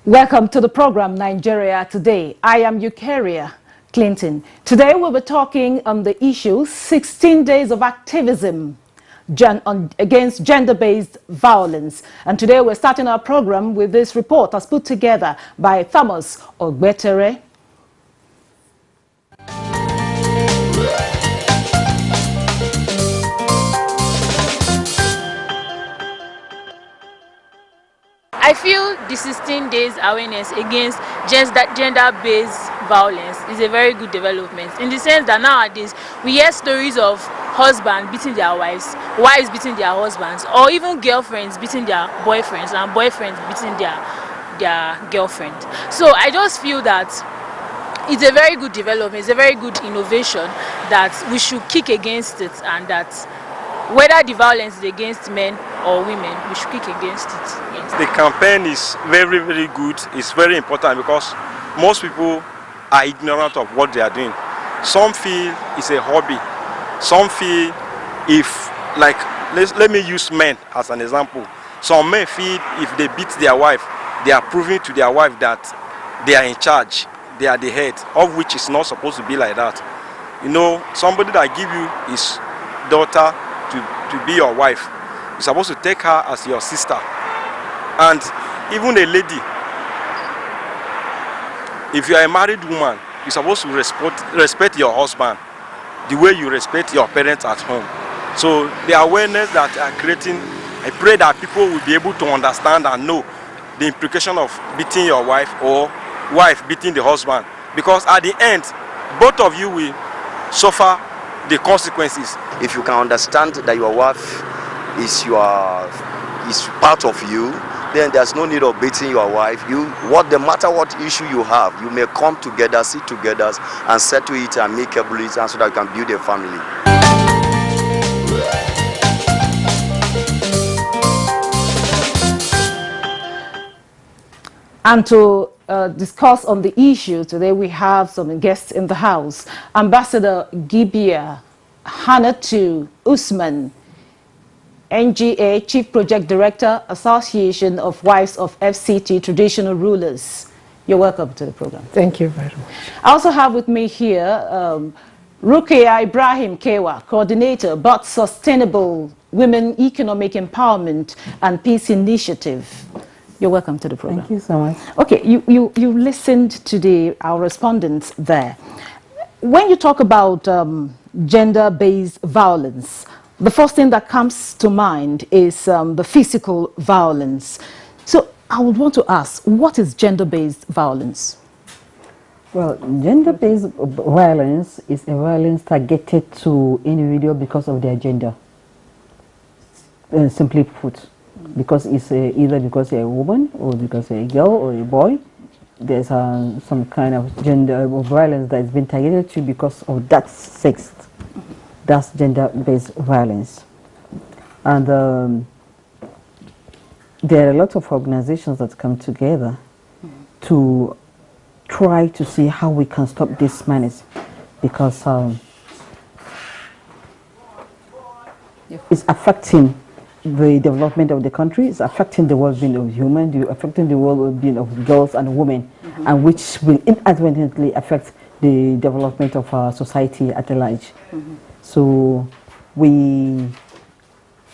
Welcome to the program Nigeria Today. I am Eucharia Clinton. Today we'll be talking on the issue 16 days of activism against gender-based violence. And today we're starting our program with this report as put together by Thomas Ogbetere. I feel the 16 days awareness against gender-based violence is a very good development, in the sense that nowadays we hear stories of husbands beating their wives, wives beating their husbands, or even girlfriends beating their boyfriends and boyfriends beating their girlfriend. So I just feel that it's a very good development, it's a very good innovation that we should kick against it, and that whether the violence is against men or women, we should kick against it. Yes. The campaign is very, very good. It's very important because most people are ignorant of what they are doing. Some feel it's a hobby. Some feel let me use men as an example. Some men feel if they beat their wife, they are proving to their wife that they are in charge, they are the head, of which is not supposed to be like that. You know, somebody that give you his daughter to be your wife, you're supposed to take her as your sister. And even a lady, if you are a married woman, you're supposed to respect your husband the way you respect your parents at home. So the awareness that are creating, I pray that people will be able to understand and know the implication of beating your wife or wife beating the husband, because at the end both of you will suffer the consequences. If you can understand that your wife is part of you, then there's no need of beating your wife. No matter what issue you have, you may come together, sit together, and settle it amicably, and so that you can build a family. And to discuss on the issue today, we have some guests in the house. Ambassador Gibia Hanatu Usman, NGA Chief Project Director, Association of Wives of FCT Traditional Rulers. You're welcome to the program. Thank you very much. I also have with me here Rukia Ibrahim Kewa, Coordinator, But Sustainable Women Economic Empowerment and Peace Initiative. You're welcome to the program. Thank you so much. Okay, you listened to our respondents there. When you talk about gender-based violence, the first thing that comes to mind is the physical violence. So I would want to ask, what is gender-based violence? Well, gender-based violence is a violence targeted to individual because of their gender. Simply put, because it's either because they're a woman or because they're a girl or a boy, there's some kind of gender violence that has been targeted to because of that sex. That's gender-based violence. And there are a lot of organizations that come together to try to see how we can stop this menace, because it's affecting the development of the country, it's affecting the well-being of humans, affecting the well-being of girls and women, and which will inadvertently affect the development of our society at large. So we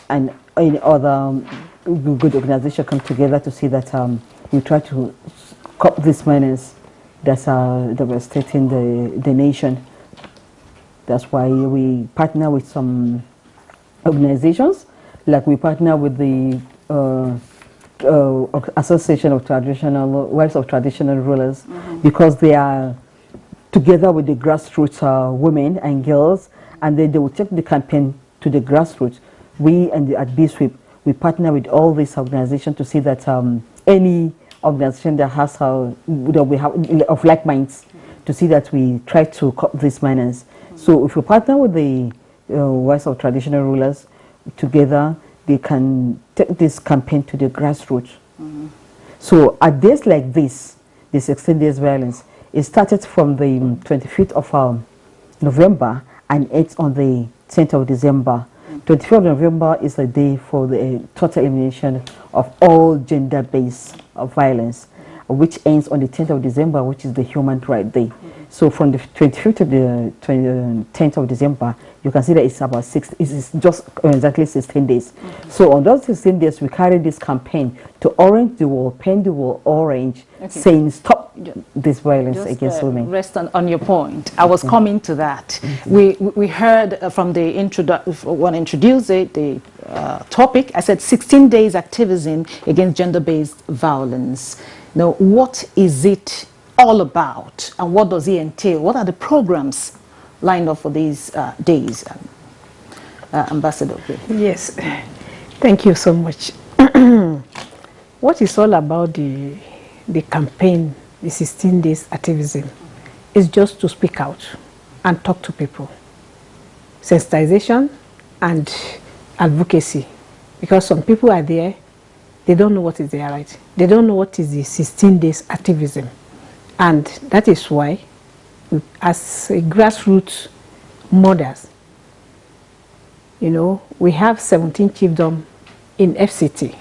and other good organizations come together to see that we try to stop this menace that's devastating the nation. That's why we partner with some organizations, like we partner with the Association of Wives of Traditional Rulers, because they are together with the grassroots women and girls, and then they will take the campaign to the grassroots. We at BSWIP, we partner with all these organizations to see that any organization that has that we have of like minds, to see that we try to cut this menace. So if we partner with the Wives of Traditional Rulers, together they can take this campaign to the grassroots. So at days like this 16 days violence, it started from the 25th of November and ends on the 10th of December. 25th of November is a day for the total elimination of all gender-based violence. which ends on the 10th of December, which is the Human Rights Day. So from the 25th to the 10th of December, you can see that it's about it's just exactly 16 days. So on those 16 days, we carry this campaign to orange the wall, paint the wall orange, saying stop this violence against women. Rest on your point. I was coming to that. We heard from the when I introduced the topic, I said 16 days activism against gender-based violence. Now, what is it all about, and what does it entail? What are the programs lined up for these days? Ambassador. Yes, thank you so much. What is all about the campaign, the 16 days activism, is just to speak out and talk to people. Sensitization and advocacy, because some people are there, they don't know what is their right. They don't know what is the 16 days activism. And that is why, as a grassroots mothers, you know, we have 17 chiefdom in FCT.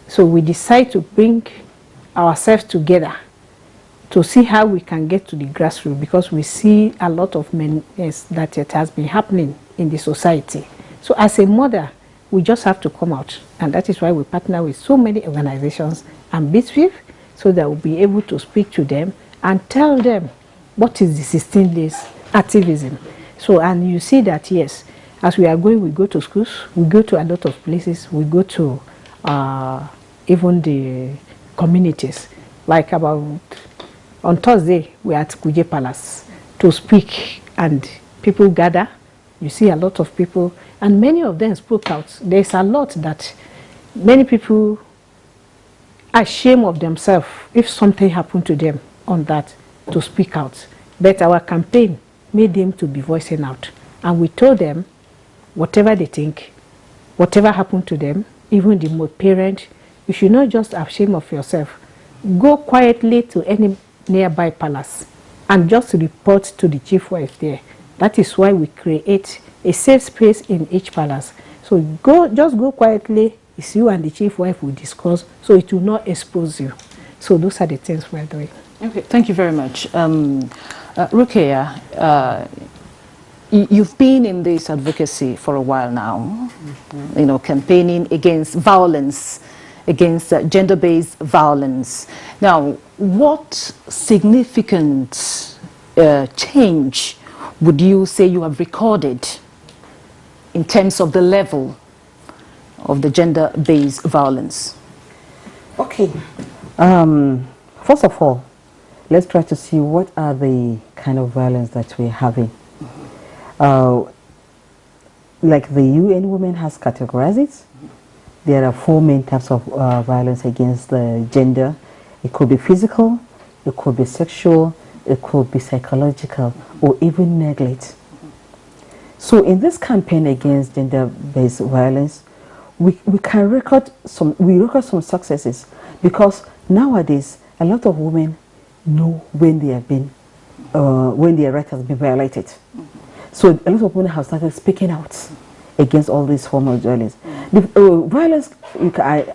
So we decide to bring ourselves together to see how we can get to the grassroots, because we see a lot of menace that it has been happening in the society. So as a mother, we just have to come out, and that is why we partner with so many organizations and BISFIF, so that we'll be able to speak to them and tell them what is the 16 days activism. So, and you see that, yes, as we are going, we go to schools, we go to a lot of places, we go to even the communities. Like on Thursday, we are at Kuje Palace to speak, and people gather. You see a lot of people, and many of them spoke out. There's a lot that many people are ashamed of themselves if something happened to them on that, to speak out. But our campaign made them to be voicing out. And we told them whatever they think, whatever happened to them, even the parent, you should not just have shame of yourself. Go quietly to any nearby palace and just report to the chief wife there. That is why we create a safe space in each palace. So just go quietly. It's you and the chief wife will discuss, so it will not expose you. So those are the things we're doing. Okay, thank you very much. Rukia, you've been in this advocacy for a while now, you know, campaigning against violence, against gender-based violence. Now, what significant change would you say you have recorded in terms of the level of the gender-based violence? Okay. First of all, let's try to see what are the kind of violence that we're having. Like the UN Women has categorized it. There are 4 main types of violence against the gender. It could be physical, it could be sexual, it could be psychological, or even neglect. So in this campaign against gender-based violence, we record some successes, because nowadays a lot of women know when they have been when their right has been violated. So a lot of women have started speaking out against all these forms of violence. The violence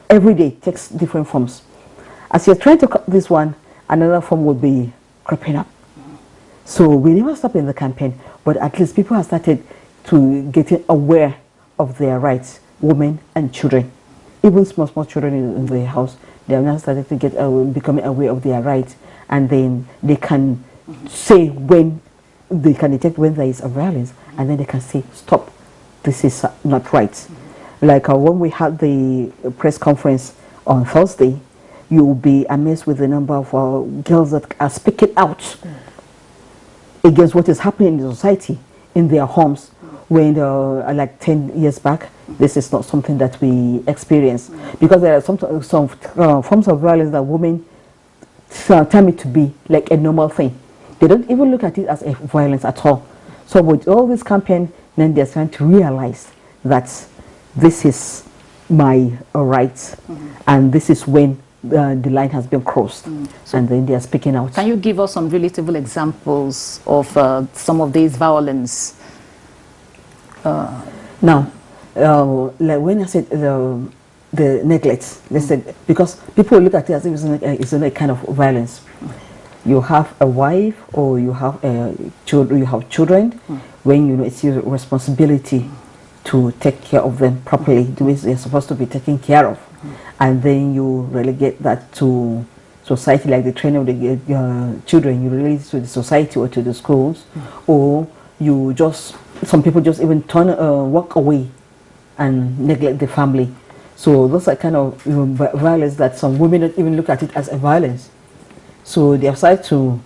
every day takes different forms. As you're trying to cut this one, another form will be cropping up. So we never stop in the campaign, but at least people have started to get aware of their rights, women and children. Even small children in the house, they have now started to get becoming aware of their rights, and then they can say when they can detect when there is a violence, and then they can say, stop, this is not right. Like when we had the press conference on Thursday, you will be amazed with the number of girls that are speaking out against what is happening in the society, in their homes, when like 10 years back, this is not something that we experience, because there are some forms of violence that women tell it to be like a normal thing. They don't even look at it as a violence at all. So with all this campaign, then they're trying to realize that this is my right, and this is when the line has been crossed, and then they are speaking out. Can you give us some relatable examples of some of these violence? Now, like when I said the neglect, let's say, because people look at it as if it's a kind of violence. You have a wife or you have children, when you know it's your responsibility to take care of them properly, the way they're supposed to be taken care of, and then you relegate that to society, like the training of the children, you relate it to the society or to the schools, or you just, some people just even walk away and neglect the family. So those are kind of violence that some women don't even look at it as a violence. So they have started to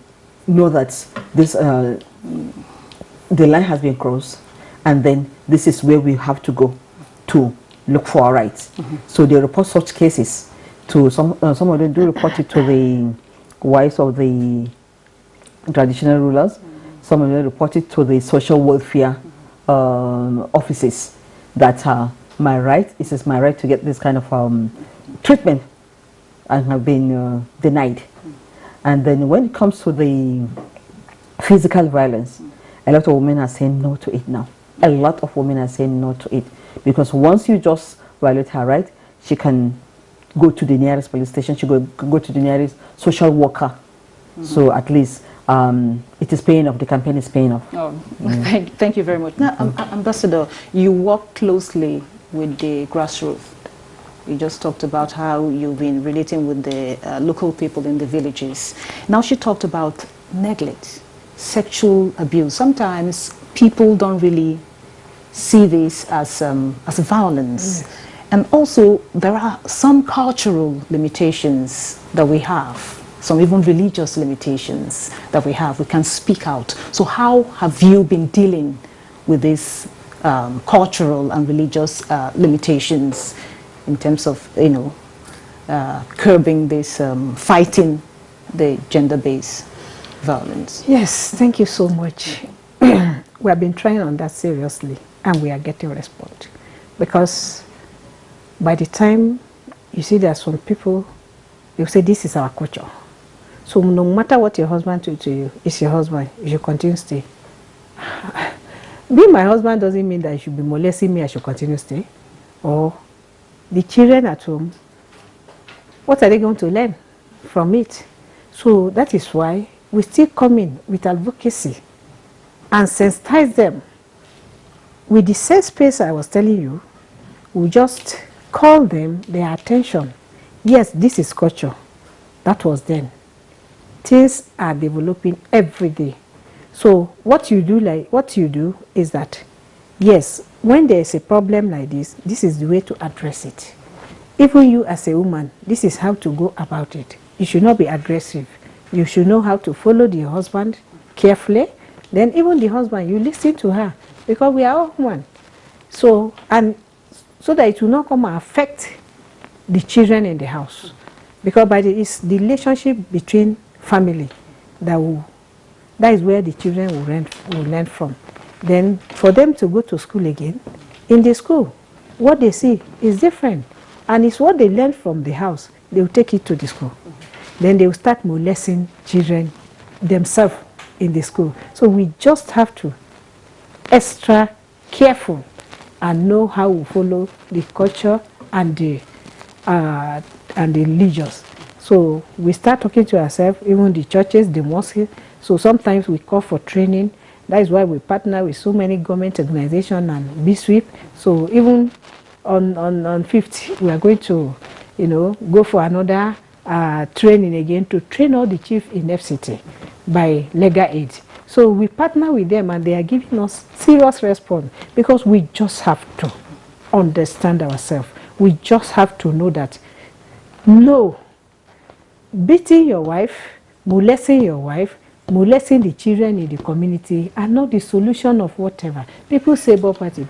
know that this the line has been crossed, and then this is where we have to go to look for our rights. So they report such cases to some of them do report it to the wives of the traditional rulers. Some of them report it to the social welfare offices that my right, it is my right to get this kind of treatment, and have been denied. And then when it comes to the physical violence, a lot of women are saying no to it now. A lot of women are saying no to it, because once you just violate her right, she can go to the nearest police station, she go to the nearest social worker. So at least it is paying off, the campaign is paying off. Oh, thank you very much. Now, Ambassador, you work closely with the grassroots. You just talked about how you've been relating with the local people in the villages. Now she talked about neglect, sexual abuse. Sometimes people don't really see this as violence. And also there are some cultural limitations that we have, some even religious limitations that we have. We can speak out. So how have you been dealing with these cultural and religious limitations in terms of, curbing this, fighting the gender-based violence? Yes, thank you so much. We have been trying on that seriously, and we are getting response. Because by the time you see there are some people, they will say this is our culture. So no matter what your husband do to you, it's your husband, you should continue to stay. Being my husband doesn't mean that you should be molesting me, I should continue to stay. Or the children at home, what are they going to learn from it? So that is why we still come in with advocacy and sensitize them. With the safe space I was telling you, we just call them their attention. Yes, this is culture. That was then. Things are developing every day. So what you do is that, yes, when there is a problem like this, this is the way to address it. Even you as a woman, this is how to go about it. You should not be aggressive. You should know how to follow the husband carefully. Then even the husband, you listen to her, because we are all one. So, and so that it will not come and affect the children in the house. Because it's the relationship between family that is where the children will learn from. Then for them to go to school again, in the school, what they see is different. And it's what they learn from the house, they will take it to the school. Then they will start molesting children themselves in the school. So we just have to extra careful and know how we follow the culture and the religious. So we start talking to ourselves, even the churches, the mosques. So sometimes we call for training. That is why we partner with so many government organizations and BSWIP. So even on 5th, we are going to, go for another training again to train all the chiefs in FCT by legal aid. So we partner with them, and they are giving us serious response, because we just have to understand ourselves. We just have to know that, no, beating your wife, molesting your wife, molesting the children in the community are not the solution of whatever. People say poverty.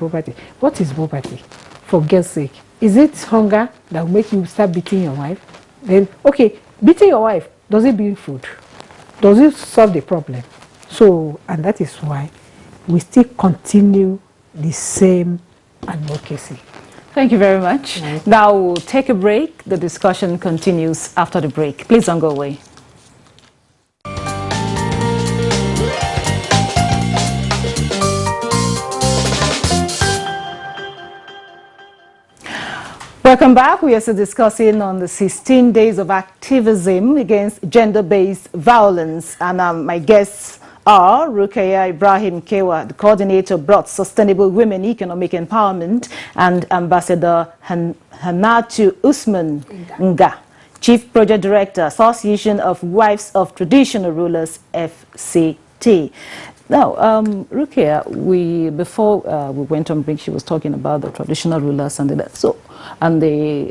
What is poverty? For girls' sake. Is it hunger that will make you start beating your wife? Then, okay, beating your wife, does it bring food? Does it solve the problem? So, and that is why we still continue the same advocacy. Thank you very much. Now we'll take a break. The discussion continues after the break. Please don't go away. Welcome back. We are still discussing on the 16 days of activism against gender-based violence. And my guests are Rukaya Ibrahim Kewa, the coordinator of Broad Sustainable Women Economic Empowerment, and Ambassador Hanatu Usman Nga, Chief Project Director, Association of Wives of Traditional Rulers, FCT. Now, Rukia, before we went on break, she was talking about the traditional rulers and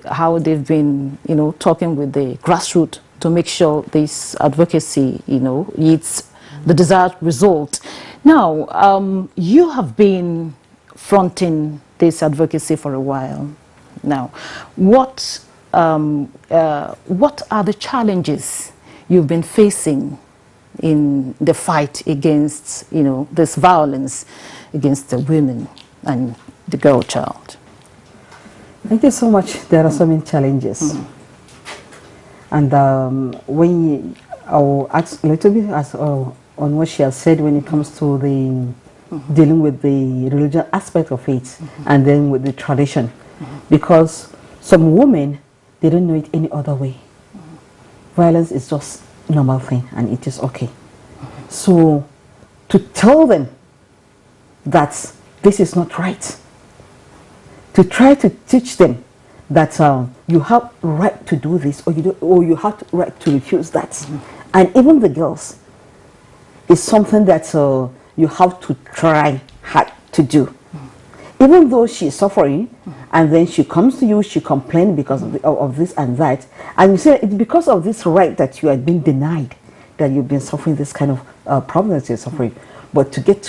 how they've been, talking with the grassroots to make sure this advocacy, yields the desired result. Now, you have been fronting this advocacy for a while. Now, what are the challenges you've been facing in the fight against, this violence against the women and the girl child? Thank you so much. There are so many challenges. And I'll ask a little bit on what she has said when it comes to the dealing with the religion aspect of it, and then with the tradition. Because some women, they don't know it any other way. Violence is just normal thing and it is okay. So to tell them that this is not right, to try to teach them that you have right to do this, or you have right to refuse that, and even the girls, is something that you have to try hard to do. Even though she is suffering, and then she comes to you, she complains because of this and that, and you say it's because of this right that you are being denied, that you've been suffering this kind of problem that you're suffering. But to get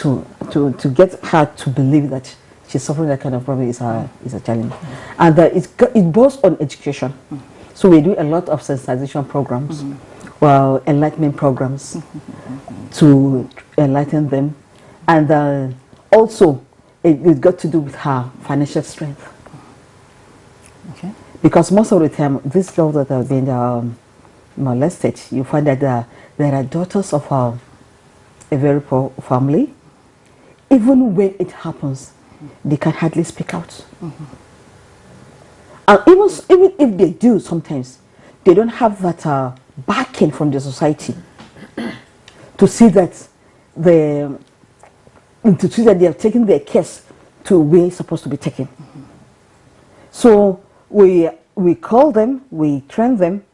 get her to believe that she's suffering that kind of problem is a challenge, and it goes on education. So we do a lot of sensitization programs, enlightenment programs to enlighten them, and also it got to do with her financial strength. Okay. Because most of the time, these girls that have been molested, you find that there are daughters of a very poor family. Even when it happens, they can hardly speak out. And even if they do, sometimes they don't have that backing from the society to see that they have taken their case to where it's supposed to be taken. So we call them, we train them,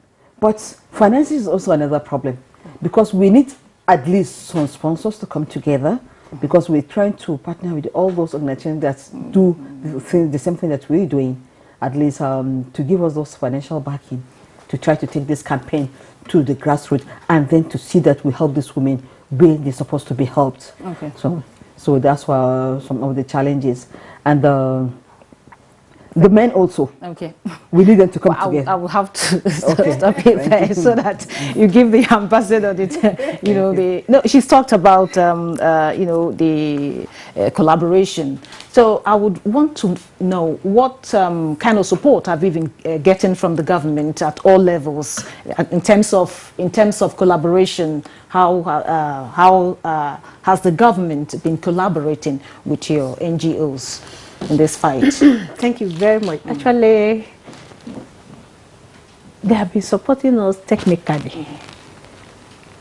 but finance is also another problem, because we need at least some sponsors to come together, because we're trying to partner with all those organizations that do the same thing that we're doing, at least to give us those financial backing to try to take this campaign to the grassroots, and then to see that we help these women where they're supposed to be helped. Okay. So that's why some of the challenges, and the men also. Okay. We need them to come together. I will have to stop it there so that you give the ambassador she's talked about, the collaboration. So I would want to know what kind of support have you been getting from the government at all levels in terms of collaboration. How has the government been collaborating with your NGOs in this fight? Thank you very much. Actually, they have been supporting us technically,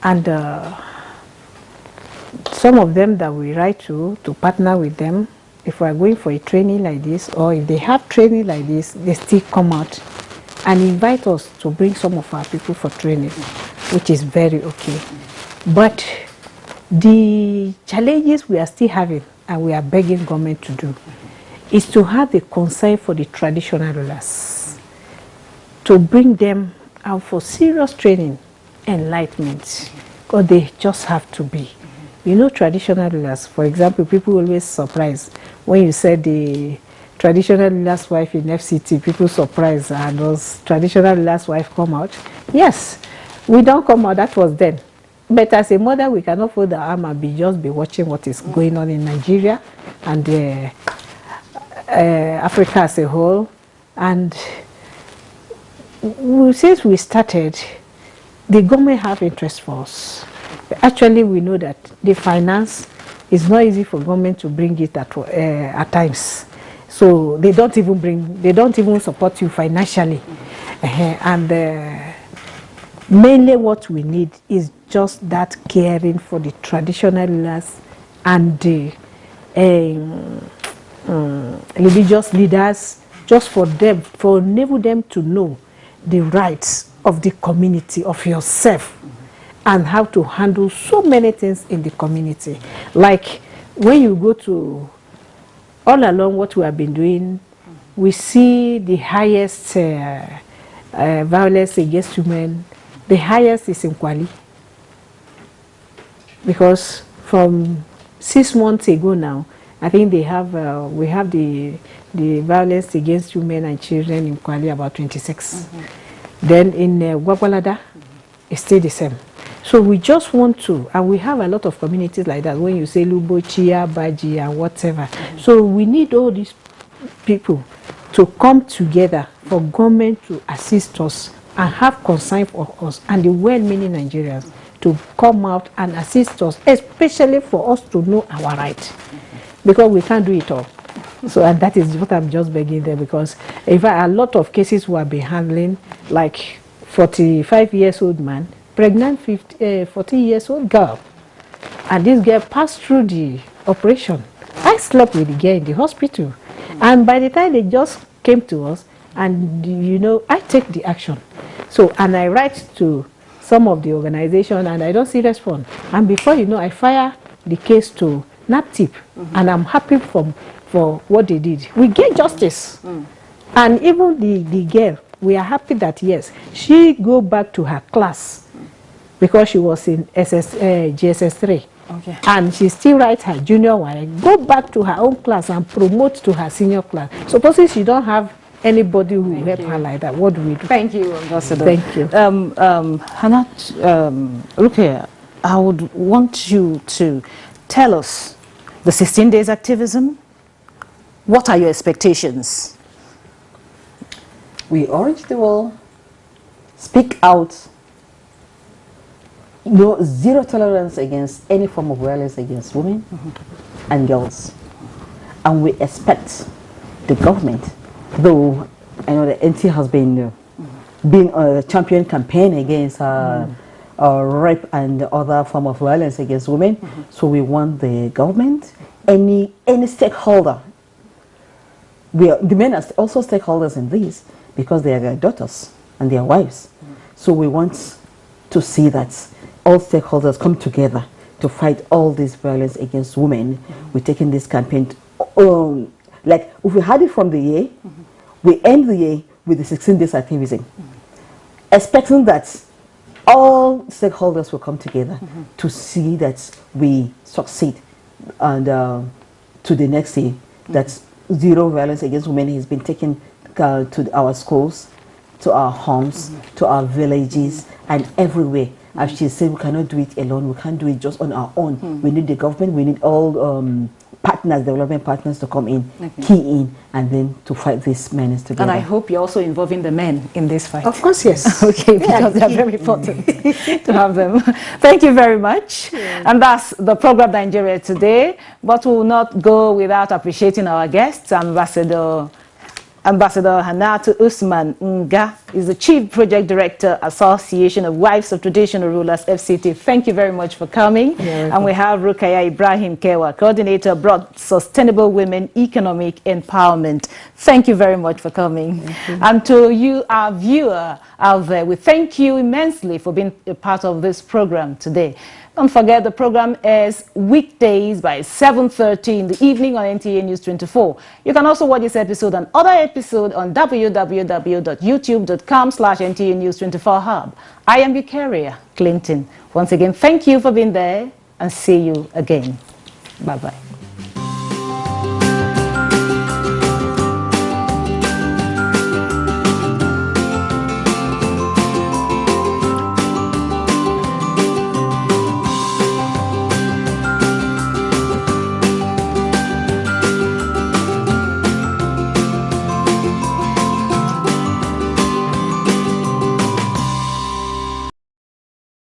and some of them that we write to partner with them, if we are going for a training like this, or if they have training like this, they still come out and invite us to bring some of our people for training, which is very okay. But the challenges we are still having, and we are begging government to do, is to have the concern for the traditional rulers, to bring them out for serious training, enlightenment, because they just have to be. Traditional rulers, for example, people always surprised when you said the traditional ruler's wife in FCT, people surprised, and those traditional ruler's wife come out. Yes, we don't come out, that was then. But as a mother, we cannot fold the arm and just be watching what is going on in Nigeria and Africa as a whole. And since we started, the government have interest for us. But actually, we know that the finance is not easy for government to bring it at times. So they don't even support you financially. And mainly what we need is just that caring for the traditional rulers and the religious leaders, just for them, for enable them to know the rights of the community, of yourself, and how to handle so many things in the community. Like when you go to, all along what we have been doing, we see the highest violence against women. The highest is in Kwali. Because from 6 months ago now, I think they have we have the violence against women and children in Kwali about 26. Then in Gwagwalada, it's still the same. So we just want to, and we have a lot of communities like that, when you say Lubo, Chia, Baji, and whatever. So we need all these people to come together for government to assist us and have concern for us and the well-meaning Nigerians to come out and assist us, especially for us to know our rights, because we can't do it all. So, and that is what I'm just begging them, because if a lot of cases we have been handling, like 45-year-old man, pregnant 40-year-old girl, and this girl passed through the operation. I slept with the girl in the hospital, and by the time they just came to us, and you know, I take the action. So, and I write to some of the organization, and I don't see response. And before you know, I fire the case to NAPTIP, and I'm happy for what they did. We get justice. And even the girl, we are happy that yes, she go back to her class because she was in GSS3. Okay. And she still writes her junior one, go back to her own class and promote to her senior class. Suppose she don't have anybody who will help her like that, what do we do? Thank you, Ambassador. Thank you. Hannah, Rukia, I would want you to tell us the 16 days activism. What are your expectations? We urge the world, speak out, no, zero tolerance against any form of violence against women and girls. And we expect the government, though I know the NTA has been a champion campaign against rape and other form of violence against women. So we want the government, any stakeholder. The men are also stakeholders in this because they are their daughters and their wives. So we want to see that all stakeholders come together to fight all this violence against women. We're taking this campaign, like if we had it from the year, we end the year with the 16 days activism, expecting that all stakeholders will come together to see that we succeed, and to the next year, that zero violence against women has been taken to our schools, to our homes, to our villages, and everywhere. As she said, we cannot do it alone. We can't do it just on our own. We need the government. We need all partners, development partners, to come in, key in, and then to fight this menace together. And I hope you're also involving the men in this fight. Of course, yes. Okay, because they're very important to have them. Thank you very much. And that's the program Nigeria Today. But we will not go without appreciating our guests. Ambassador Hannatu Usman Nga is the Chief Project Director, Association of Wives of Traditional Rulers, FCT. Thank you very much for coming. And we have Rukaya Ibrahim Kewa, Coordinator, Broad Sustainable Women Economic Empowerment. Thank you very much for coming. And to you, our viewer out there, we thank you immensely for being a part of this program today. Don't forget, the program airs weekdays by 7:30 in the evening on NTA News 24. You can also watch this episode and other episodes on www.youtube.com/NTA News 24 Hub. I am Eucharia Clinton. Once again, thank you for being there, and see you again. Bye-bye.